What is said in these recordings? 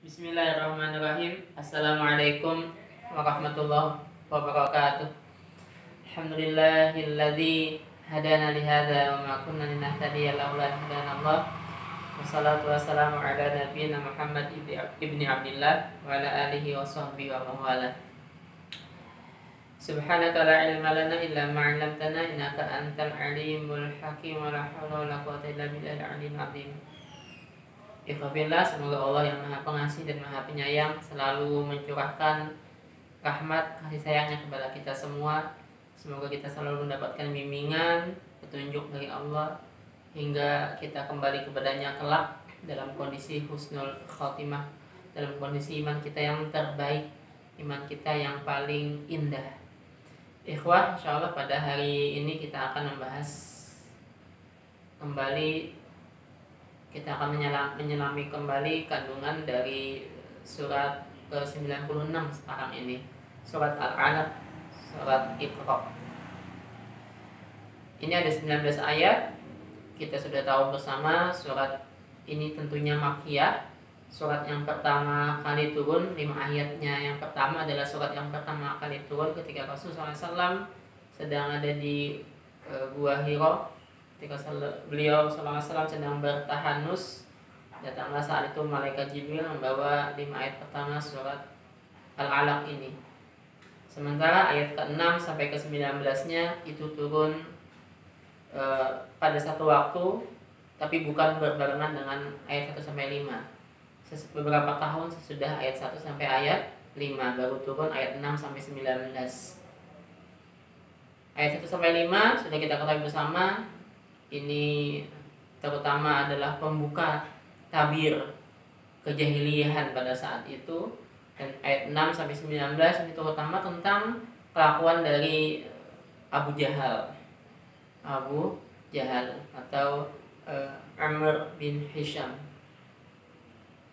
Bismillahirrahmanirrahim. Assalamualaikum warahmatullahi wabarakatuh. Alhamdulillahilladzi hadana li hadza wa ma kunna linahtadiya laula an hadanallah. Wassalatu wassalamu ala nabiyyina Muhammad ibni Abdillah wa ala alihi wa sahbihi wa mawala. Subhanaka la ilma lana illa ma 'allamtana innaka antal alimul hakim wa la haula wa la quwwata illa billahil aliyyil azim. Ikhwafillah, semoga Allah yang Maha Pengasih dan Maha Penyayang selalu mencurahkan rahmat kasih sayangnya kepada kita semua. Semoga kita selalu mendapatkan bimbingan, petunjuk dari Allah hingga kita kembali kepadanya kelak dalam kondisi husnul khotimah, dalam kondisi iman kita yang terbaik, iman kita yang paling indah. Ikhwah, insyaallah pada hari ini kita akan membahas kembali, kita akan menyelami kembali kandungan dari surat ke-96 sekarang ini, surat Al-Alaq, surat Iqra. Ini ada 19 ayat. Kita sudah tahu bersama surat ini tentunya Makkiyah. Surat yang pertama kali turun, 5 ayatnya. Yang pertama adalah surat yang pertama kali turun ketika Rasulullah SAW sedang ada di Gua Hira. Ketika beliau SAW sedang bertahanus, datanglah saat itu malaikat Jibril membawa 5 ayat pertama surat Al-Alaq ini. Sementara ayat ke-6 sampai ke-19-nya itu turun pada satu waktu, tapi bukan berbarengan dengan ayat 1 sampai 5. Beberapa tahun sesudah ayat 1 sampai ayat 5 baru turun ayat 6 sampai 19. Ayat 1 sampai 5 sudah kita ketahui bersama. Ini terutama adalah pembuka tabir kejahiliahan pada saat itu. Dan ayat 6 sampai 19 ini terutama tentang kelakuan dari Abu Jahal atau Amr bin Hisham.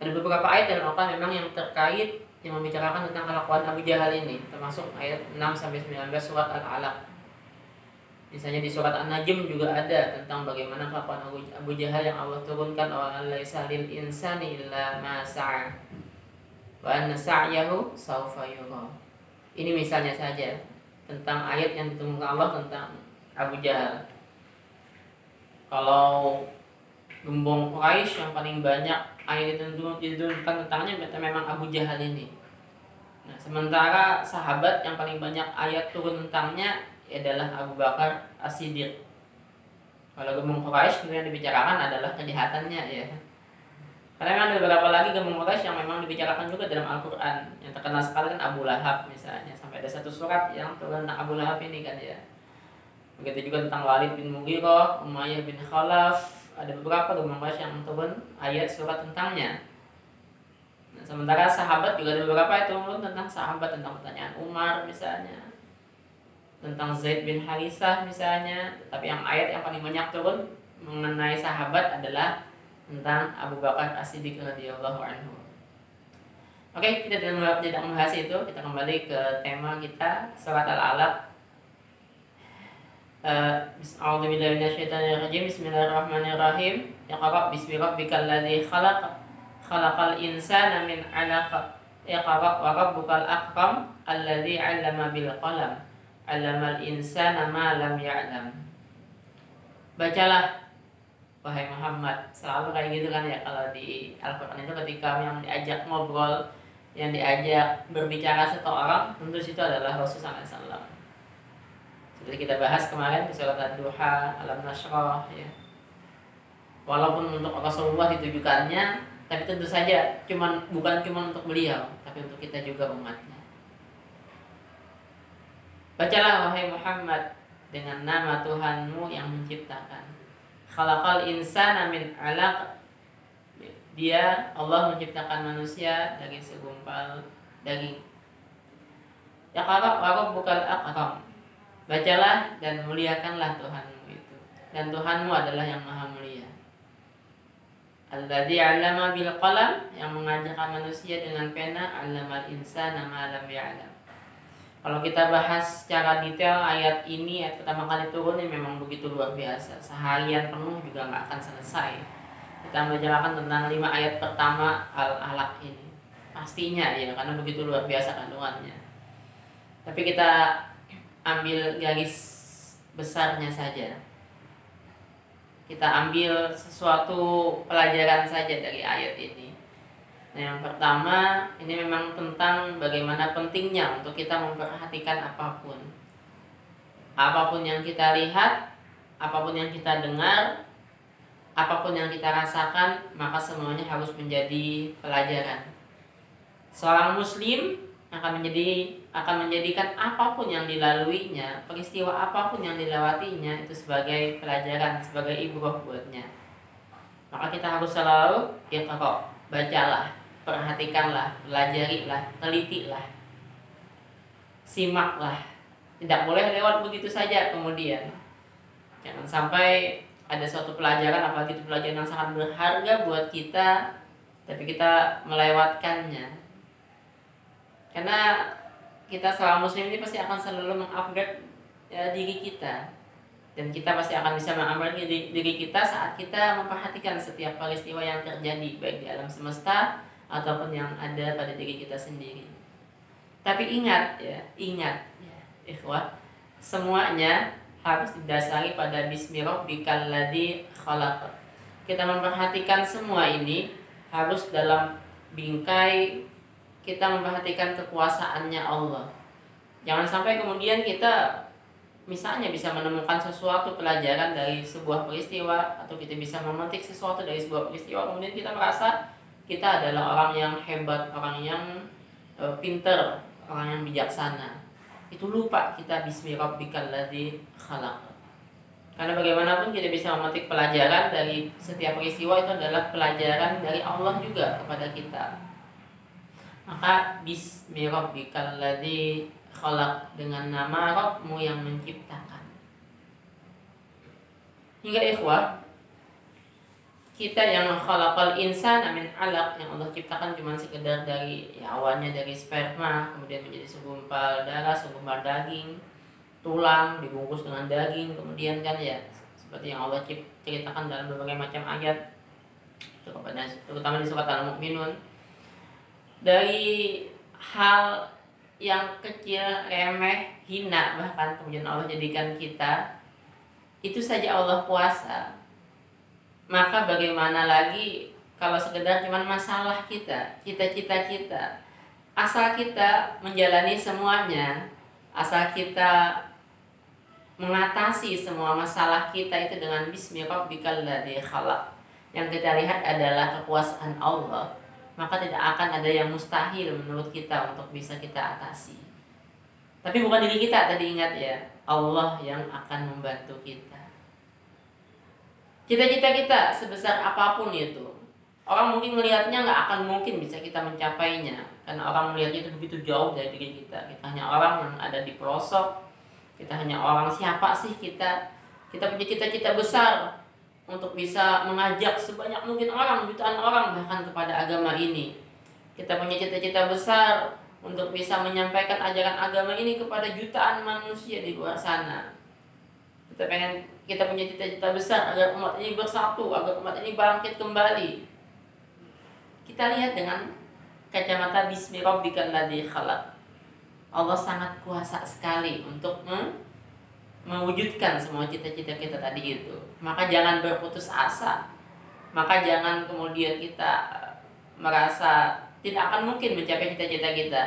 Ada beberapa ayat dalam Al-Quran memang yang terkait, yang membicarakan tentang kelakuan Abu Jahal ini, termasuk ayat 6 sampai 19 surat Al-Alaq. Misalnya di surat An-Najm juga ada tentang bagaimana kelakuan Abu Jahal yang Allah turunkan, wa laisa lil insani illa ma sa'a wa anna sa'yahu sawfa yura. Ini misalnya saja tentang ayat yang diturunkan Allah tentang Abu Jahal. Kalau gembong Quraisy yang paling banyak ayat diturunkan tentangnya memang Abu Jahal ini. Nah, sementara sahabat yang paling banyak ayat turun tentangnya adalah Abu Bakar As-Siddiq. Kalau gembong Quraisy yang dibicarakan adalah kejahatannya, ya. Karena memang ada beberapa lagi gembong Quraisy yang memang dibicarakan juga dalam Al-Quran. Yang terkenal sekali kan Abu Lahab misalnya. Sampai ada satu surat yang turun tentang Abu Lahab ini kan, ya. Begitu juga tentang Walid bin Mughirah, Umayyah bin Khalaf. Ada beberapa gembong Quraisy yang turun ayat surat tentangnya. Nah, sementara sahabat juga ada beberapa yang turun tentang sahabat, tentang pertanyaan Umar misalnya, tentang Zaid bin Harisah misalnya. Tapi yang ayat yang paling banyak turun mengenai sahabat adalah tentang Abu Bakar As-Siddiq radhiyallahu anhu. Oke, kita tidak membahas itu. Kita kembali ke tema kita, surat Al-Alaq. A'udzubillahi minasyaitonirrajim. Bismillahirrahmanirrahim. Iqra bismi rabbikal ladzi khalaq. Khalaqal insana min 'alaq. Iqra wa rabbukal akram alladzi 'allama bil qalam. 'Allamal insana ma lam ya'lam. Bacalah wahai Muhammad. Selalu kayak gitu kan ya kalau di Al-Qur'an itu, ketika yang diajak ngobrol, yang diajak berbicara seseorang, tentu situ adalah Rasulullah SAW. Seperti kita bahas kemarin di surat Ad-Duha, Alam Nashrah, ya. Walaupun untuk Rasulullah ditujukannya, tapi tentu saja bukan cuma untuk beliau, tapi untuk kita juga umatnya. Bacalah wahai Muhammad dengan nama Tuhanmu yang menciptakan. Khalaqal insana min 'alaq. Dia, Allah, menciptakan manusia dari segumpal daging. Yaqra wa rabbukal akram. Bacalah dan muliakanlah Tuhanmu itu. Dan Tuhanmu adalah yang maha mulia. Alladzi 'allama bil qalam, yang mengajarkan manusia dengan pena. 'Allamal insana ma lam ya'lam. Kalau kita bahas secara detail ayat ini, ayat pertama kali turun ini memang begitu luar biasa. Seharian penuh juga nggak akan selesai. Kita membicarakan tentang 5 ayat pertama Al-Alaq ini. pastinya ya, karena begitu luar biasa kandungannya. Tapi kita ambil garis besarnya saja. Kita ambil sesuatu pelajaran saja dari ayat ini. Nah, yang pertama, ini memang tentang bagaimana pentingnya untuk kita memperhatikan apapun. Apapun yang kita lihat, apapun yang kita dengar, apapun yang kita rasakan, maka semuanya harus menjadi pelajaran. Seorang muslim akan menjadikan apapun yang dilaluinya, peristiwa apapun yang dilewatinya itu sebagai pelajaran, sebagai ibrah buatnya. Maka kita harus selalu iqra, bacalah, perhatikanlah, pelajarilah, telitilah, simaklah. Tidak boleh lewat begitu saja kemudian. Jangan sampai ada suatu pelajaran, apalagi itu pelajaran yang sangat berharga buat kita, tapi kita melewatkannya. Karena kita selama muslim ini pasti akan selalu mengupgrade diri kita. Dan kita pasti akan bisa mengupgrade diri kita saat kita memperhatikan setiap peristiwa yang terjadi, baik di alam semesta ataupun yang ada pada diri kita sendiri. Tapi ingat ya, ikhwah, semuanya harus didasari pada bismi rabbikal ladzi khalaq. Kita memperhatikan semua ini harus dalam bingkai kita memperhatikan kekuasaannya Allah. Jangan sampai kemudian kita misalnya bisa menemukan sesuatu pelajaran dari sebuah peristiwa, atau kita bisa memetik sesuatu dari sebuah peristiwa, kemudian kita merasa kita adalah orang yang hebat, orang yang pinter, orang yang bijaksana. Itu lupa kita bismi rabbikal ladzi khalaq. Karena bagaimanapun kita bisa memetik pelajaran dari setiap peristiwa, itu adalah pelajaran dari Allah juga kepada kita. Maka bismi rabbikal ladzi khalaq, dengan nama Rabbmu yang menciptakan. Hingga ikhwah, kita yang khalaqal insana min 'alaq, yang Allah ciptakan cuma sekedar dari awalnya dari sperma, kemudian menjadi segumpal darah, segumpal daging, tulang dibungkus dengan daging, kemudian kan ya seperti yang Allah ceritakan dalam berbagai macam ayat, terutama di surat Al-Mu'minun. Dari hal yang kecil, remeh, hina, bahkan kemudian Allah jadikan kita, itu saja Allah kuasa. Maka bagaimana lagi kalau sekedar cuma masalah kita, cita-cita kita. Asal kita menjalani semuanya, asal kita mengatasi semua masalah kita itu dengan bismi rabbikal ladzi khalaq, yang kita lihat adalah kekuasaan Allah, maka tidak akan ada yang mustahil menurut kita untuk bisa kita atasi. Tapi bukan diri kita, tadi ingat ya, Allah yang akan membantu kita. Cita-cita kita sebesar apapun itu, orang mungkin melihatnya nggak akan mungkin bisa kita mencapainya, karena orang melihatnya itu begitu jauh dari diri kita. Kita hanya orang yang ada di pelosok, kita hanya orang, siapa sih kita? Kita punya cita-cita besar untuk bisa mengajak sebanyak mungkin orang, jutaan orang bahkan kepada agama ini. Kita punya cita-cita besar untuk bisa menyampaikan ajaran agama ini kepada jutaan manusia di luar sana. Kita punya cita-cita besar agar umat ini bersatu, agar umat ini bangkit kembali. Kita lihat dengan kacamata bismi rabbikal ladzi khalaq. Allah sangat kuasa sekali untuk mewujudkan semua cita-cita kita tadi itu. Maka jangan berputus asa. Maka jangan kemudian kita merasa tidak akan mungkin mencapai cita-cita kita.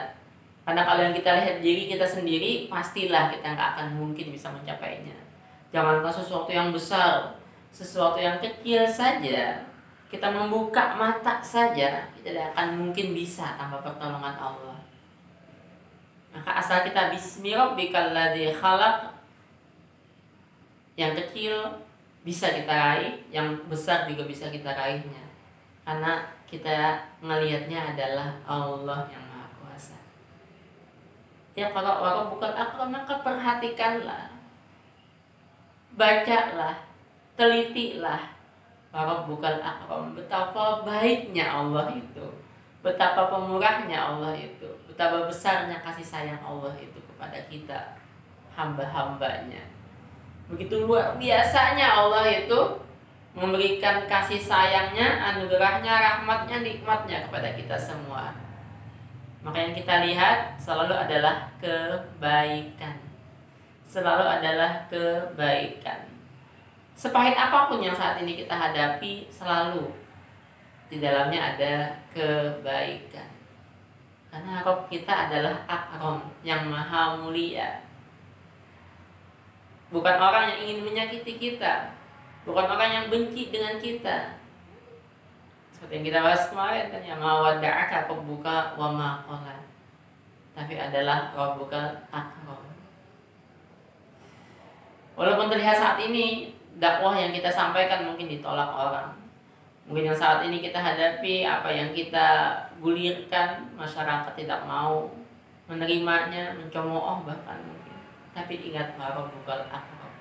Karena kalau yang kita lihat diri kita sendiri, pastilah kita nggak akan mungkin bisa mencapainya. Jangankan sesuatu yang besar, sesuatu yang kecil saja, kita membuka mata saja, kita tidak akan mungkin bisa tanpa pertolongan Allah. Maka asal kita bismi rabbikal ladzi khalaq, yang kecil bisa kita raih, yang besar juga bisa kita raihnya. Karena kita melihatnya adalah Allah yang Maha Kuasa. Ya, kalau bukan akal, maka perhatikanlah, bacalah, telitilah. Bukan akram, betapa baiknya Allah itu, betapa pemurahnya Allah itu, betapa besarnya kasih sayang Allah itu kepada kita, hamba-hambanya. Begitu luar biasanya Allah itu memberikan kasih sayangnya, anugerahnya, rahmatnya, nikmatnya kepada kita semua. Maka yang kita lihat selalu adalah kebaikan. Selalu adalah kebaikan. Sepahit apapun yang saat ini kita hadapi, selalu di dalamnya ada kebaikan. Karena Rabb kita adalah Akram, yang maha mulia. Bukan orang yang ingin menyakiti kita, bukan orang yang benci dengan kita. Seperti yang kita bahas kemarin kan, ya ma wadda'aka rabbuka wa ma qala. Tapi adalah Rabbukal Akram. Walaupun terlihat saat ini dakwah yang kita sampaikan mungkin ditolak orang. Mungkin yang saat ini kita hadapi, apa yang kita gulirkan, masyarakat tidak mau menerimanya, mencemooh bahkan mungkin. Tapi ingat Rabbukal Akram.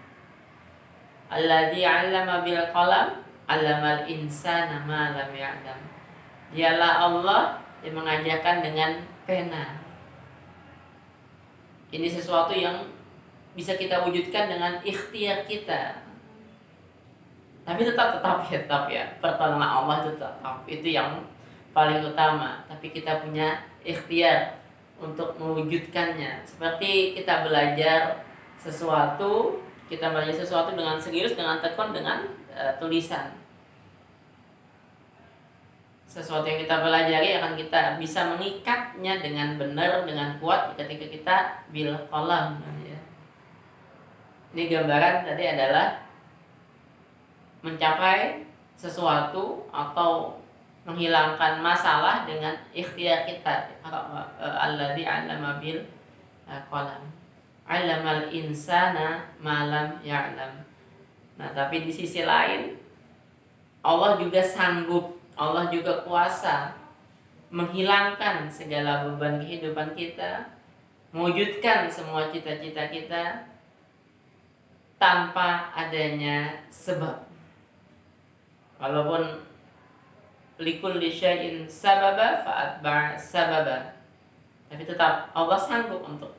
Alladzi 'allama bil qalam, 'allamal insana ma lam ya'lam. Dialah Allah yang mengajarkan dengan pena. Ini sesuatu yang bisa kita wujudkan dengan ikhtiar kita. Tapi tetap ya, pertolongan Allah itu tetap, itu yang paling utama. Tapi kita punya ikhtiar untuk mewujudkannya. Seperti kita belajar sesuatu dengan serius, dengan tekun, dengan tulisan. Sesuatu yang kita pelajari akan kita bisa mengikatnya dengan benar, dengan kuat ketika kita bil qalam. Ini gambaran tadi adalah mencapai sesuatu atau menghilangkan masalah dengan ikhtiar kita. Alladzi 'allama bil qalam, 'allamal insana ma lam ya'lam. Nah, tapi di sisi lain Allah juga sanggup, Allah juga kuasa menghilangkan segala beban kehidupan kita, mewujudkan semua cita-cita kita tanpa adanya sebab. Walaupun likulli syai'in sababa fa'atba' sababa, tapi tetap Allah sanggup untuk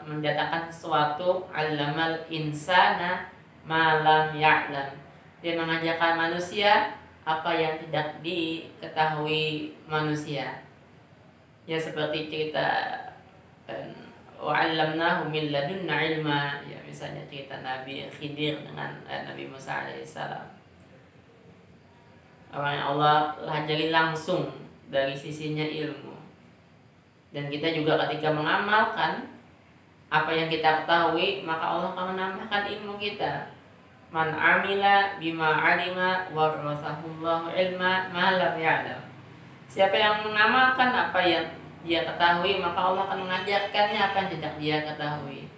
mendatangkan sesuatu. 'Allamal insana ma lam ya'lam. Dia mengajarkan manusia apa yang tidak diketahui manusia. Ya seperti cerita wa 'allamnahu min ladunna ilma, ya misalnya cerita Nabi Khidir dengan Nabi Musa alaihissalam. Orang yang Allah ajari langsung dari sisinya ilmu. Dan kita juga ketika mengamalkan apa yang kita ketahui, maka Allah akan menambahkan ilmu kita. Man amila bima alima warasahullahu ilma ma lam ya'lam. Siapa yang mengamalkan apa yang dia ketahui, maka Allah akan mengajarkannya apa yang tidak dia ketahui.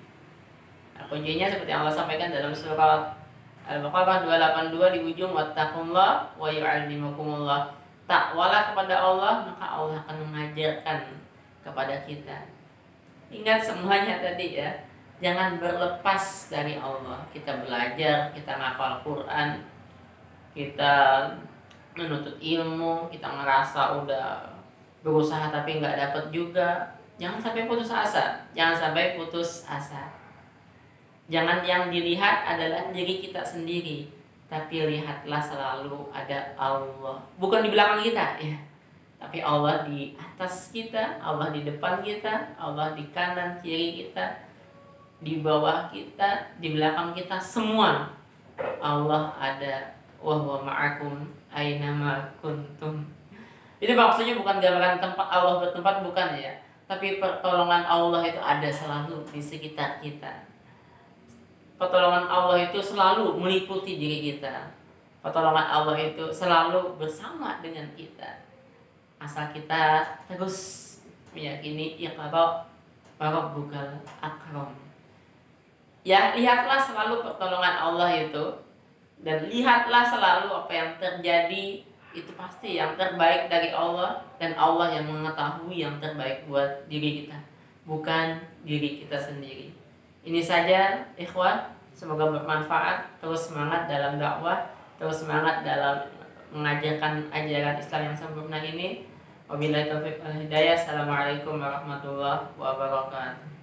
Nah, kuncinya seperti yang Allah sampaikan dalam surat Al-Baqarah 282 di ujung, wattaqullah wa yu'allimukumullah. Takwalah kepada Allah, maka Allah akan mengajarkan kepada kita. Ingat semuanya tadi ya. Jangan berlepas dari Allah. Kita belajar, kita ngapal Quran, kita menuntut ilmu, kita ngerasa udah berusaha tapi nggak dapat juga. Jangan sampai putus asa. Jangan yang dilihat adalah diri kita sendiri, tapi lihatlah selalu ada Allah. Bukan di belakang kita ya, tapi Allah di atas kita, Allah di depan kita, Allah di kanan kiri kita, di bawah kita, di belakang kita, semua Allah ada. Wa huwa ma'akum ainama kuntum. Ini maksudnya bukan gambaran tempat Allah bertempat, bukan ya, tapi pertolongan Allah itu ada selalu di sekitar kita. Pertolongan Allah itu selalu meliputi diri kita. Pertolongan Allah itu selalu bersama dengan kita. Asal kita terus meyakini iqra wa rabbukal akram. Ya, lihatlah selalu pertolongan Allah itu, dan lihatlah selalu apa yang terjadi itu pasti yang terbaik dari Allah, dan Allah yang mengetahui yang terbaik buat diri kita, bukan diri kita sendiri. Ini saja ikhwan, semoga bermanfaat. Terus semangat dalam dakwah, terus semangat dalam mengajarkan ajaran Islam yang sempurna ini. Wabillahi taufiq wal hidayah. Assalamualaikum warahmatullahi wabarakatuh.